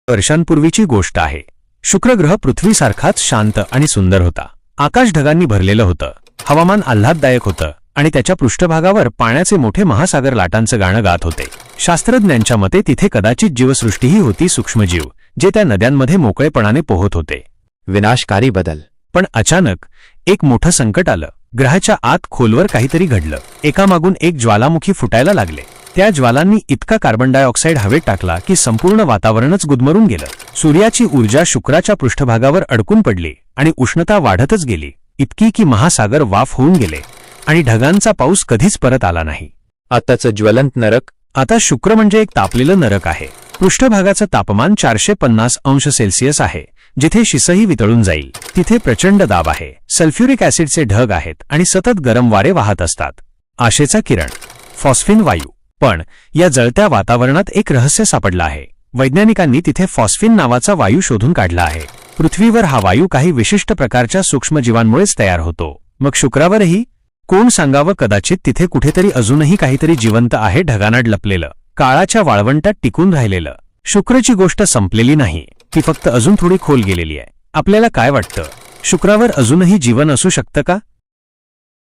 वर्षांपूर्वीची गोष्ट आहे. शुक्र ग्रह पृथ्वीसारखाच शांत आणि सुंदर होता. आकाश ढगांनी भरलेलं होतं, हवामान आल्हाददायक होतं आणि त्याच्या पृष्ठभागावर पाण्याचे मोठे महासागर लाटांचं गाणं गात होते. शास्त्रज्ञांच्या मते तिथे कदाचित जीवसृष्टीही होती, सूक्ष्मजीव जे त्या नद्यांमध्ये मोकळेपणाने पोहत होते. विनाशकारी बदल. पण अचानक एक मोठं संकट आलं. ग्रहाच्या आत खोलवर काहीतरी घडलं. एकामागून एक ज्वालामुखी फुटायला लागले. त्या ज्वालांनी इतका कार्बन डायऑक्साईड हवेत टाकला की संपूर्ण वातावरणच गुदमरून गेलं. सूर्याची ऊर्जा शुक्राच्या पृष्ठभागावर अडकून पडली आणि उष्णता वाढतच गेली, इतकी की महासागर वाफ होऊन गेले आणि ढगांचा पाऊस कधीच परत आला नाही. आताचं ज्वलंत नरक. आता शुक्र म्हणजे एक तापलेलं नरक आहे. पृष्ठभागाचं तापमान 450 अंश सेल्सिअस आहे. जिथे शिसही वितळून जाईल तिथे प्रचंड दाब आहे, सल्फ्युरिक ॲसिडचे ढग आहेत आणि सतत गरम वारे वाहत असतात. आशेचा किरण, फॉस्फिन वायू. पण या जळत्या वातावरणात एक रहस्य सापडलं आहे. वैज्ञानिकांनी तिथे फॉस्फिन नावाचा वायू शोधून काढला आहे. पृथ्वीवर हा वायू काही विशिष्ट प्रकारच्या सूक्ष्मजीवांमुळेच तयार होतो. मग शुक्रावरही? कोण सांगावं? कदाचित तिथे कुठेतरी अजूनही काहीतरी जिवंत आहे, ढगानाड लपलेलं, काळाच्या वाळवंटात टिकून राहिलेलं. शुक्रची गोष्ट संपलेली नाही, ती फक्त अजून थोडी खोल गेलेली आहे. आपल्याला काय वाटतं? शुक्रावर अजूनही जीवन असू शकतं का?